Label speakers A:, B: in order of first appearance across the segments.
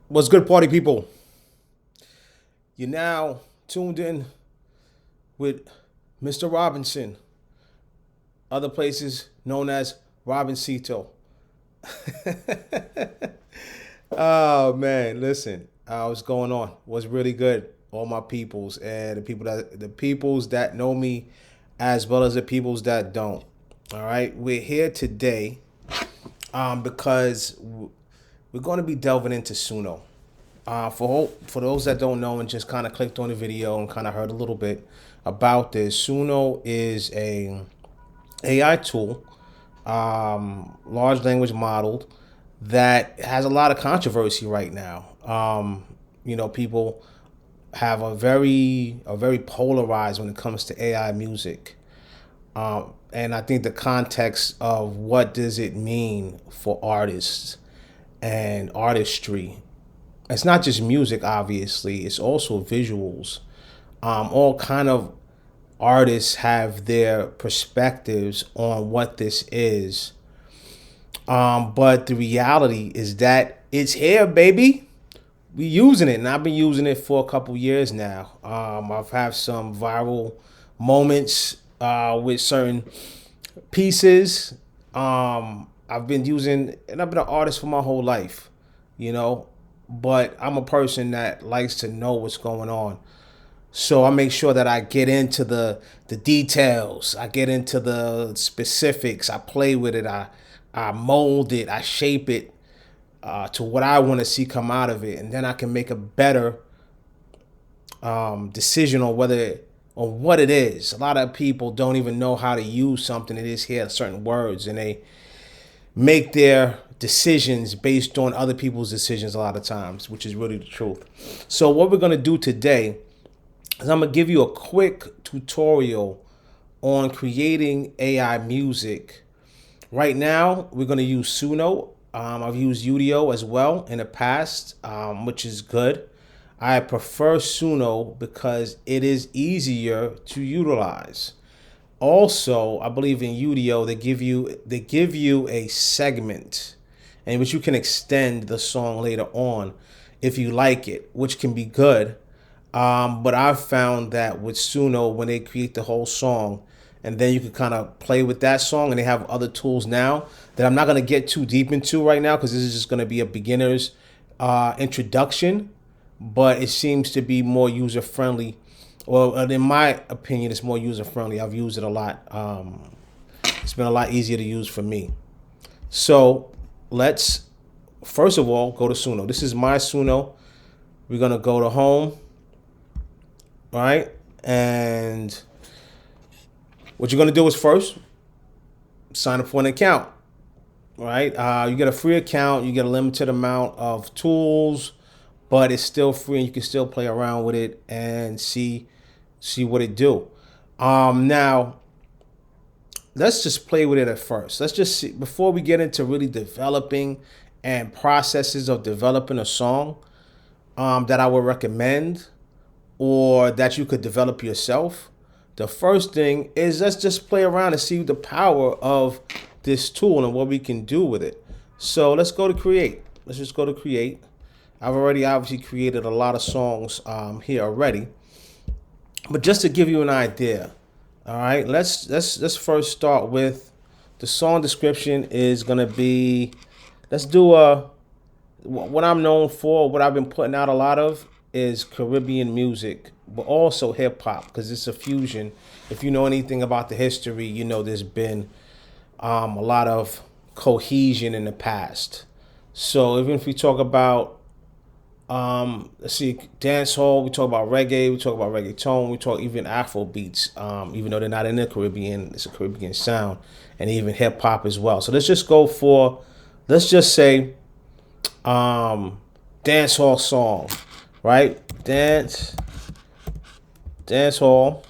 A: What's good, party people? You're now tuned in with Mr. Robinson, other places known as Robincito. Oh man, listen, what's going on? What's really good? All my peoples and the peoples that know me, as well as the peoples that don't. All right, we're here today because we're going to be delving into Suno. For those that don't know and just kind of clicked on the video and kind of heard a little bit about this, Suno is a AI tool, large language model that has a lot of controversy right now. People have a very polarized when it comes to AI music. And I think the context of what does it mean for artists and artistry. It's not just music, obviously. It's also visuals. All kind of artists have their perspectives on what this is. But the reality is that it's here, baby. We using it, and I've been using it for a couple years now. I've had some viral moments with certain pieces. I've been using, and I've been an artist for my whole life, you know. But I'm a person that likes to know what's going on. So I make sure that I get into the details. I get into the specifics. I play with it. I mold it. I shape it to what I want to see come out of it, and then I can make a better decision on what it is. A lot of people don't even know how to use something. It is here certain words, and they make their decisions based on other people's decisions a lot of times, which is really the truth. So what we're going to do today is I'm going to give you a quick tutorial on creating AI music. Right now, we're going to use Suno. I've used Udio as well in the past, which is good. I prefer Suno because it is easier to utilize. Also, I believe in Udio they give you a segment, and which you can extend the song later on if you like it, which can be good. But I've found that with Suno, when they create the whole song, and then you can kind of play with that song, and they have other tools now that I'm not going to get too deep into right now because this is just going to be a beginner's introduction, but it seems to be more user friendly. Well, in my opinion, it's more user friendly. I've used it a lot. It's been a lot easier to use for me. So let's first of all go to Suno. This is my Suno. We're gonna go to home, all right? And what you're gonna do is first sign up for an account, all right? You get a free account. You get a limited amount of tools, but it's still free, and you can still play around with it and see what it do. Now let's just play with it at first. Let's just see before we get into really developing and processes of developing a song that I would recommend or that you could develop yourself. The first thing is let's just play around and see the power of this tool and what we can do with it. So let's go to create. Let's just go to create. I've already obviously created a lot of songs here already. But just to give you an idea, all right, let's first start with the song description is gonna be, let's do what I'm known for, what I've been putting out a lot of is Caribbean music, but also hip hop because it's a fusion. If you know anything about the history, you know there's been a lot of cohesion in the past. So even if we talk about let's see, dance hall. We talk about reggae. We talk about reggaeton. We talk even Afro beats. Even though they're not in the Caribbean, it's a Caribbean sound, and even hip hop as well. So let's just go for, let's just say, dance hall song, right? Dance hall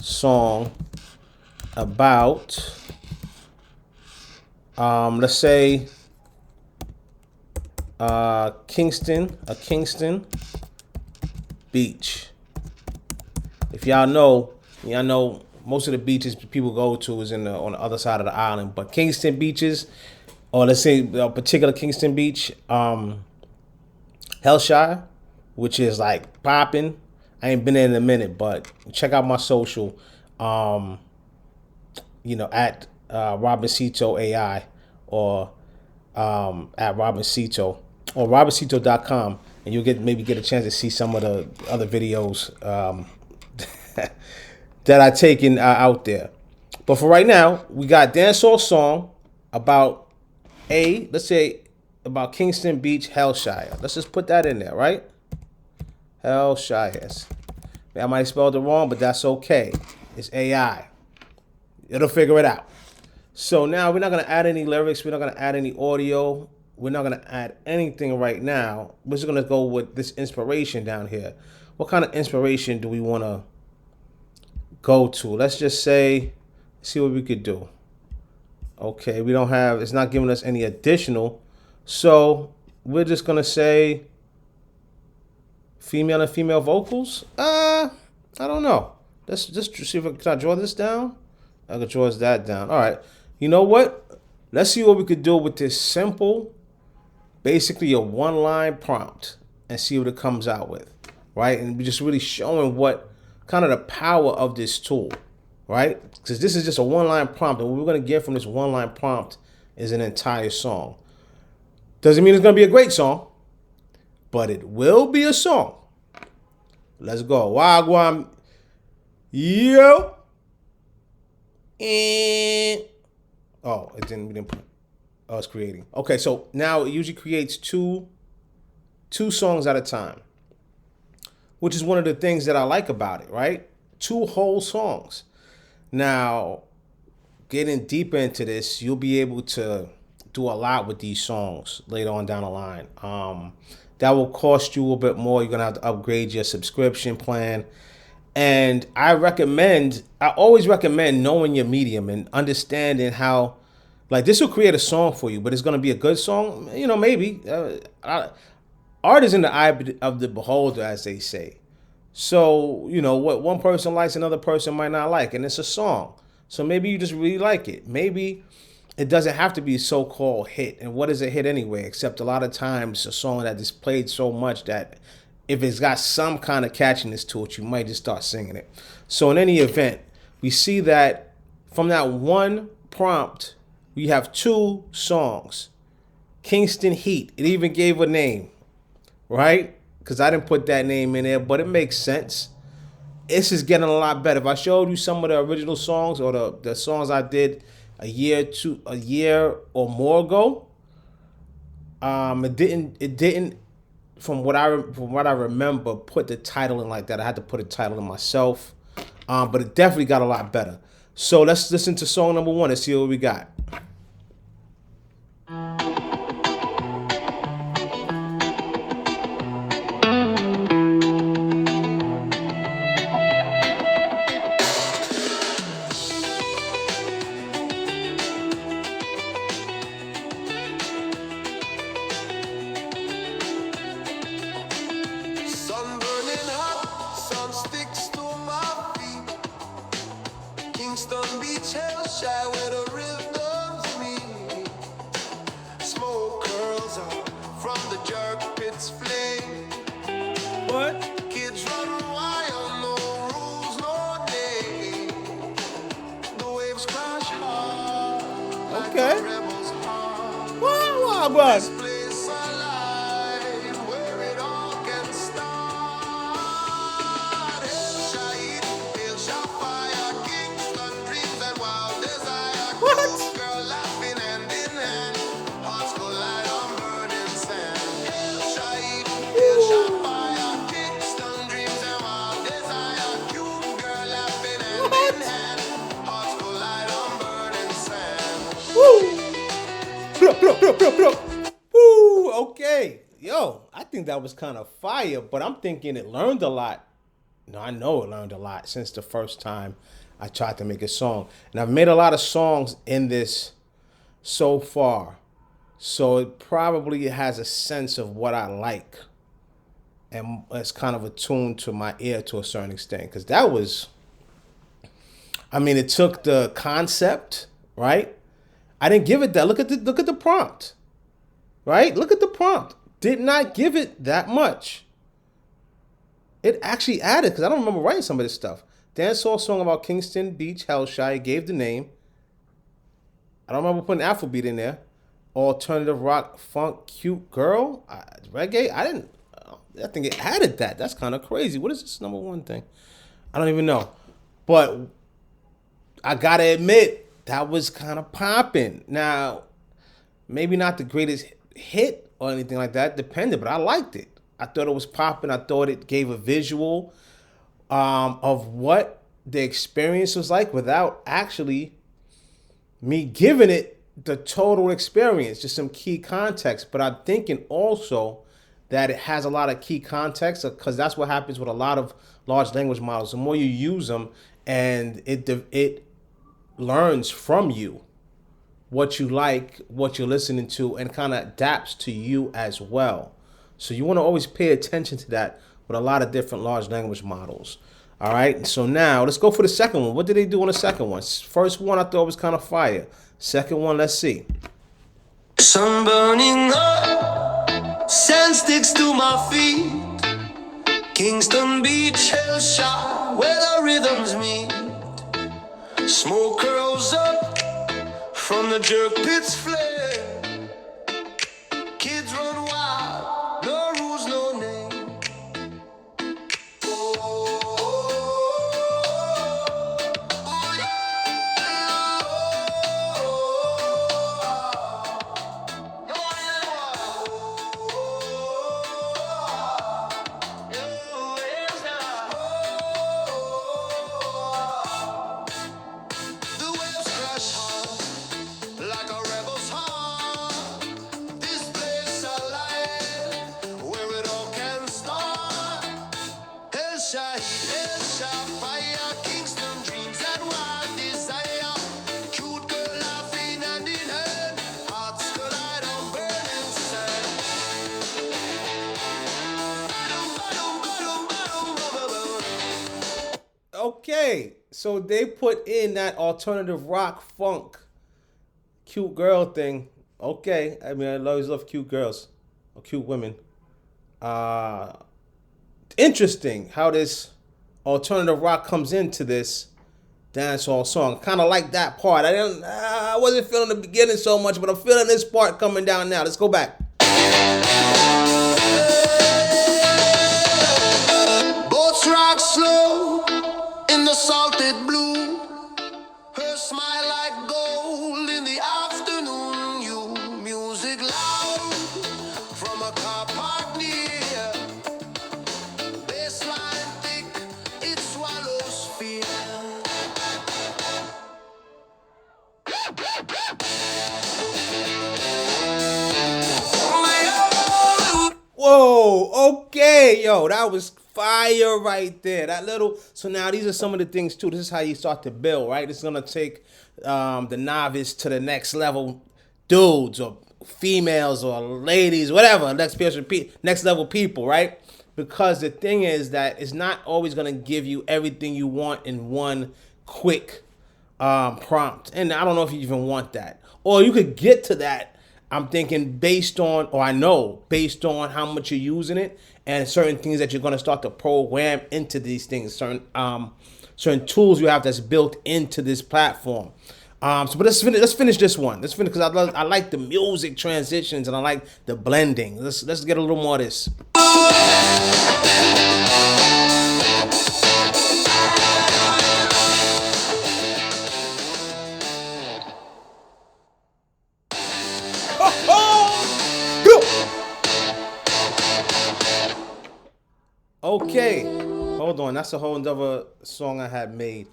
A: song about, let's say, Kingston beach. If y'all know most of the beaches people go to is on the other side of the island. But Kingston beaches or let's say a particular Kingston Beach, Hellshire, which is like popping. I ain't been there in a minute, but check out my social, um, at Robincito AI or at Robincito or Robincito.com, and you'll maybe get a chance to see some of the other videos that I taken out there. But for right now, we got dancehall song about let's say about Kingston Beach, Hellshire. Let's just put that in there, right? Hellshires. I might have spelled it wrong, but that's okay. It's AI. It'll figure it out. So now we're not gonna add any lyrics. We're not gonna add any audio. We're not gonna add anything right now. We're just gonna go with this inspiration down here. What kind of inspiration do we want to go to? Let's just say, see what we could do. Okay, we don't have. It's not giving us any additional. So we're just gonna say female and female vocals. I don't know. Let's just see if can I draw this down. I can draw that down. All right. You know what? Let's see what we could do with this simple, basically a one-line prompt, and see what it comes out with, right? And we're just really showing what kind of the power of this tool, right? Because this is just a one-line prompt, and what we're going to get from this one-line prompt is an entire song. Doesn't mean it's going to be a great song, but it will be a song. Let's go. Wagwan. Yo. And oh, it didn't. We didn't put. Oh, it's creating. Okay, so now it usually creates two songs at a time, which is one of the things that I like about it. Right, 2 whole songs. Now, getting deeper into this, you'll be able to do a lot with these songs later on down the line. That will cost you a little bit more. You're gonna have to upgrade your subscription plan. And I always recommend knowing your medium and understanding how, like, this will create a song for you, but it's going to be a good song, maybe. Art is in the eye of the beholder, as they say. So, what one person likes, another person might not like, and it's a song. So maybe you just really like it. Maybe it doesn't have to be a so-called hit. And what is a hit anyway? Except a lot of times a song that is played so much that if it's got some kind of catchiness to it, you might just start singing it. So in any event, we see that from that one prompt, we have 2 songs. Kingston Heat. It even gave a name, right? Because I didn't put that name in there, but it makes sense. This is getting a lot better. If I showed you some of the original songs or the songs I did a year or more ago, it didn't from what I remember, put the title in like that. I had to put a title in myself, but it definitely got a lot better. So let's listen to song number 1 and see what we got.
B: Kingston Beach, Hellshire, where the rhythms meet. Smoke curls up from the jerk pit's flame.
A: What?
B: Kids run wild, no rules, no name. The waves crash hard like
A: Okay.
B: a rebel's heart.
A: Wow, bud.
B: This place alive, where it all can start. Hellshire, Hellshire fire, Kingston dreams and wild desire.
A: What?
B: Girl laughing hand in hand, hearts collide on burning sand. Hellshire, Hellshire fire, Kingston dreams and wild desire. Cute girl laughing hand in hand, hearts collide on burning sand.
A: Woo, okay. Yo, I think that was kind of fire, but I'm thinking it learned a lot. No, I know it learned a lot since the first time I tried to make a song. And I've made a lot of songs in this so far. So it probably has a sense of what I like. And it's kind of attuned to my ear to a certain extent. Because that was, it took the concept, right? I didn't give it that. Look at the prompt, right? Look at the prompt. Did not give it that much. It actually added, because I don't remember writing some of this stuff. Dancehall song about Kingston Beach, Hellshy. Gave the name. I don't remember putting Afrobeat in there. Alternative rock, funk, cute girl, reggae. I didn't. I think it added that. That's kind of crazy. What is this number one thing? I don't even know. But I gotta admit that was kind of popping. Now, maybe not the greatest hit or anything like that. Depended, but I liked it. I thought it was popping. I thought it gave a visual of what the experience was like without actually me giving it the total experience, just some key context. But I'm thinking also that it has a lot of key context because that's what happens with a lot of large language models. The more you use them, and it learns from you what you like, what you're listening to, and kind of adapts to you as well. So you want to always pay attention to that with a lot of different large language models. All right, so now let's go for the second one. What did they do on the second one? First one I thought was kind of fire. Second one, let's see.
B: Sun burning up, sand sticks to my feet. Kingston Beach, Hellshire, where the rhythms meet. Smoke curls up from the jerk pit's flame. Kids run wild, no rules, no name. The waves crash hard like a rebel's heart. This place alive where it all can start. Hellshire, Hellshire, fire, Kingston dreams and wild desire. Cute girl laughing hand in hand, hearts collide on burning sand. Ba-dum, ba-dum, ba-dum, ba-dum, ba-dum.
A: Okay, so they put in that alternative rock funk cute girl thing. Okay, I mean I always love cute girls or cute women. Uh Interesting how this alternative rock comes into this dancehall song. Kind of like that part. I wasn't feeling the beginning so much, but I'm feeling this part coming down now. Let's go back.
B: Boats rock slow in the salted blue. Her smile like gold in the afternoon. You music loud from a car park near. Baseline thick, it swallows fear.
A: Whoa, okay, yo, that was fire right there. That little. So now these are some of the things too. This is how you start to build, right? This is gonna take the novice to the next level, dudes or females or ladies, whatever. Next level people, right? Because the thing is that it's not always gonna give you everything you want in one quick prompt, and I don't know if you even want that, or you could get to that. I'm thinking based on, or I know based on how much you're using it and certain things that you're going to start to program into these things, certain tools you have that's built into this platform. But let's finish this one. Let's finish because I like the music transitions and I like the blending. Let's get a little more of this. Okay, hold on. That's a whole other song I had made,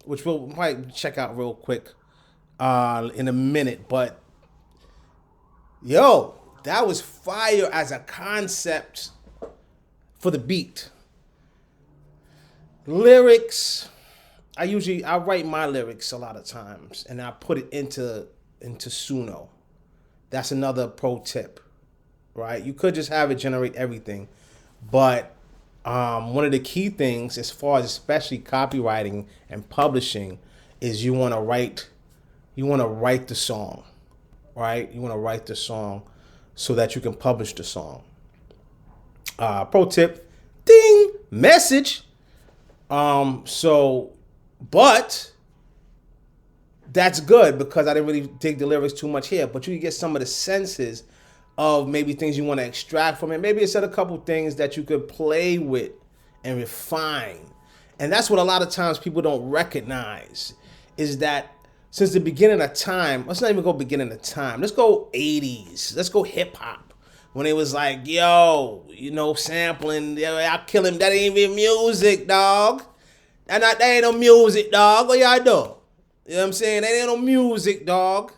A: which we'll might check out real quick in a minute. But yo, that was fire as a concept for the beat. Lyrics. I write my lyrics a lot of times, and I put it into Suno. That's another pro tip, right? You could just have it generate everything, but one of the key things, as far as especially copywriting and publishing, is you want to write you want to write the song, right? You want to write the song so that you can publish the song. Pro tip, ding, message. So, but that's good because I didn't really dig the lyrics too much here. But you can get some of the senses of maybe things you want to extract from it. Maybe it said a couple things that you could play with and refine. And that's what a lot of times people don't recognize is that since the beginning of time, let's not even go beginning of time. Let's go 80s. Let's go hip hop. When it was like, yo, sampling, yo, I'll kill him. That ain't even music, dog. That ain't no music, dog. What y'all do? You know what I'm saying? That ain't no music, dog.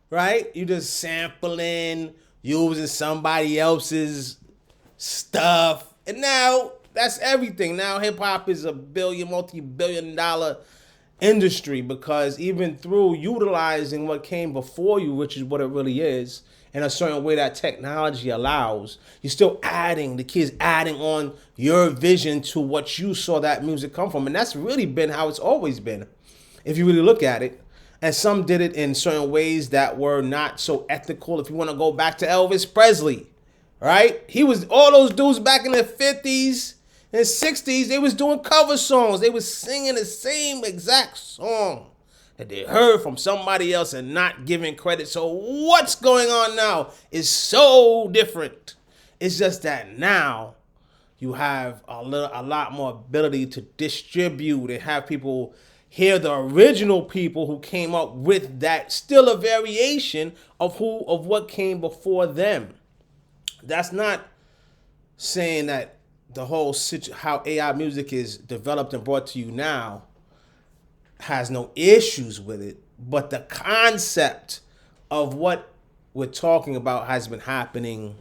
A: Right? You just sampling, using somebody else's stuff. And now that's everything. Now hip hop is a multi-billion-dollar industry because even through utilizing what came before you, which is what it really is, in a certain way that technology allows, you're still adding, the kids adding on your vision to what you saw that music come from. And that's really been how it's always been, if you really look at it. And some did it in certain ways that were not so ethical. If you want to go back to Elvis Presley, right? He was, all those dudes back in the 50s and 60s, they was doing cover songs. They was singing the same exact song that they heard from somebody else and not giving credit. So what's going on now is so different. It's just that now you have a lot more ability to distribute and have people hear the original people who came up with that, still a variation of what came before them. That's not saying that the whole how AI music is developed and brought to you now has no issues with it, but the concept of what we're talking about has been happening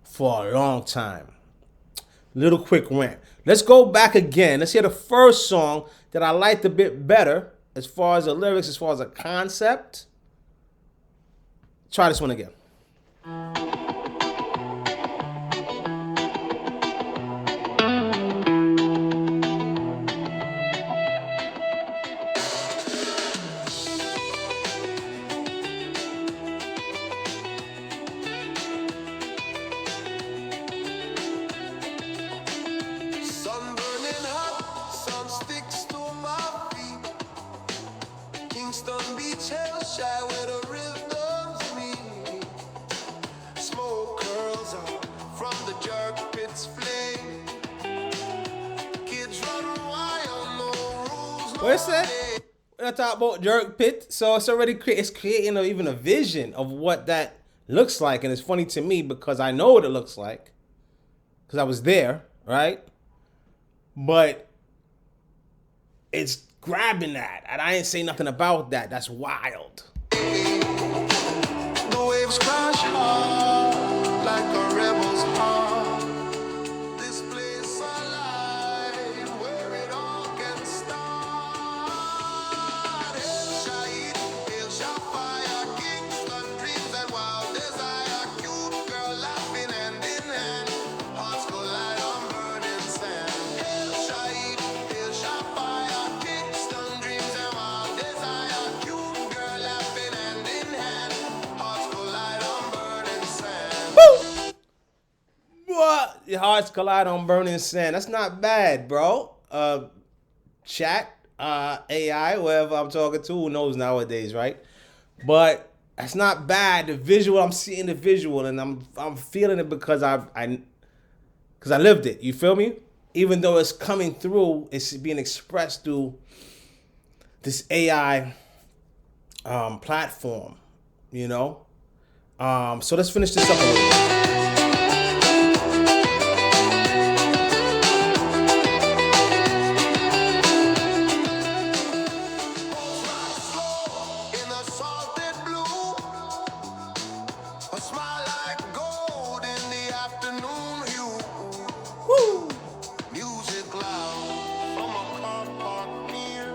A: for a long time. Little quick rant. Let's go back again. Let's hear the first song that I liked a bit better as far as the lyrics, as far as the concept. Try this one again.
B: Sun burning hot, sun sticks to my feet. Kingston Beach, hell shy where the rhythms meet. Smoke curls up from the jerk pit's flame. Kids run wild, no rules, no
A: What's that?
B: day.
A: When I talk about jerk pit, so it's already it's creating even a vision of what that looks like, and it's funny to me because I know what it looks like because I was there, right? But it's grabbing that, and I ain't say nothing about that. That's wild.
B: The waves crash hard like a rebel's heart. This place alive where it all can start. Hail Shahid, hail Shafire, Kingston dreams and wild desire. Cute girl laughing hand in hand, hearts collide on burning sand. Hail Shahid, hail Shafire, Kingston dreams and wild desire. Cute girl laughing hand in hand, hearts collide on burning sand.
A: Woo! What? Your hearts collide on burning sand. That's not bad, bro. Chat, AI, whoever I'm talking to, who knows nowadays, right? But that's not bad. The visual, I'm seeing the visual, and I'm feeling it because I lived it. You feel me? Even though it's coming through, it's being expressed through this AI platform. So let's finish this up a little bit.
B: In a salted blue, a smile like gold in the afternoon hue.
A: Woo!
B: Music loud from a car park near.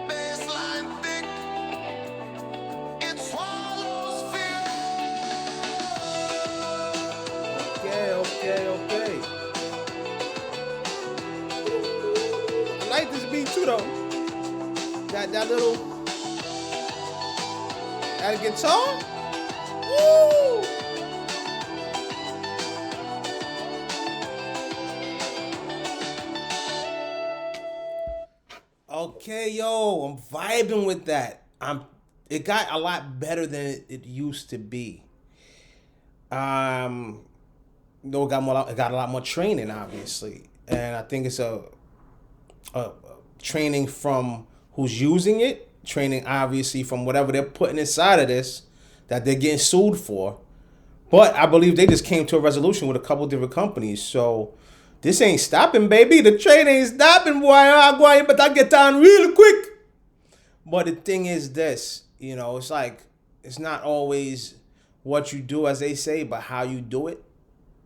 B: Bassline thick, it swallows fear.
A: Okay. I like this beat too, though. That little That guitar? Woo! Okay, yo, I'm vibing with that. It got a lot better than it used to be. Um, though it got a lot more training, obviously, and I think it's a training from who's using it, training obviously from whatever they're putting inside of this that they're getting sued for. But I believe they just came to a resolution with a couple different companies. So this ain't stopping, baby. The train ain't stopping, boy. I'm going, but I get down real quick. But the thing is this, it's like it's not always what you do, as they say, but how you do it.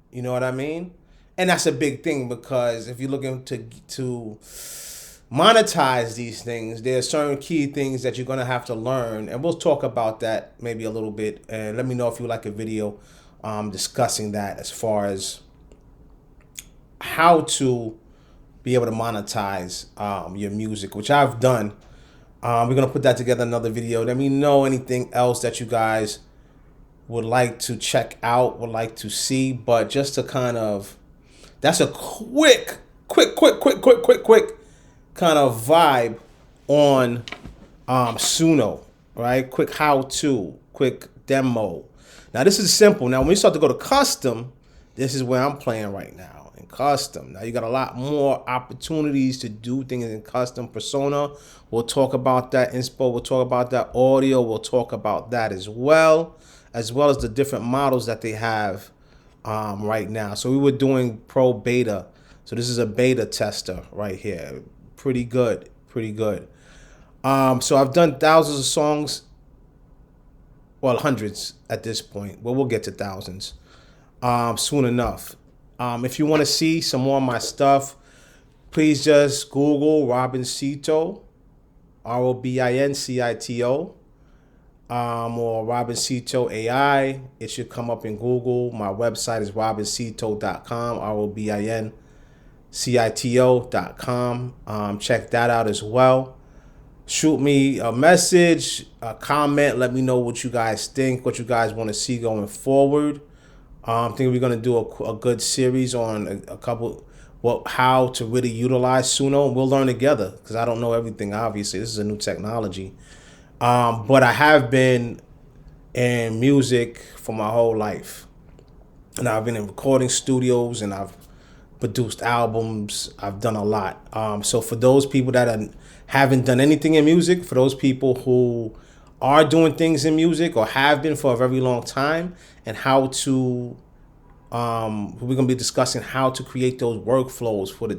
A: You know what I mean? And that's a big thing because if you're looking to monetize these things, there are certain key things that you're gonna have to learn, and we'll talk about that maybe a little bit. And let me know if you like a video discussing that as far as how to be able to monetize your music, which I've done. We're gonna put that together in another video. Let me know anything else that you guys would like to check out, would like to see, but just to kind of, that's a quick kind of vibe on Suno, right? Quick how-to, quick demo. Now this is simple. Now when you start to go to custom, this is where I'm playing right now in custom. Now you got a lot more opportunities to do things in custom persona. We'll talk about that inspo. We'll talk about that audio. We'll talk about that as well as the different models that they have right now. So we were doing pro beta. So this is a beta tester right here. Pretty good, pretty good. So I've done thousands of songs, well, hundreds at this point. Well, we'll get to thousands soon enough. If you want to see some more of my stuff, please just Google Robincito, Robincito, or Robincito AI. It should come up in Google. My website is robincito.com, robincito.com. Check that out as well. Shoot me a message, a comment. Let me know what you guys think, what you guys want to see going forward. I think we're going to do a good series on a couple, how to really utilize Suno. We'll learn together because I don't know everything, obviously. This is a new technology. But I have been in music for my whole life. And I've been in recording studios and I've produced albums. I've done a lot. So for those people that haven't done anything in music, for those people who are doing things in music or have been for a very long time, and how to, we're going to be discussing how to create those workflows for the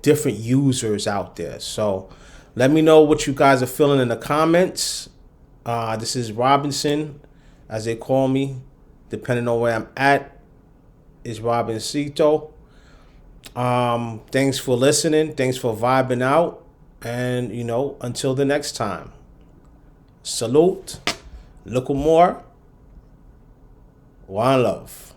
A: different users out there. So let me know what you guys are feeling in the comments. This is Robinson, as they call me, depending on where I'm at, is Robincito. Thanks for listening. Thanks for vibing out. And, until the next time. Salute. Look more. One love.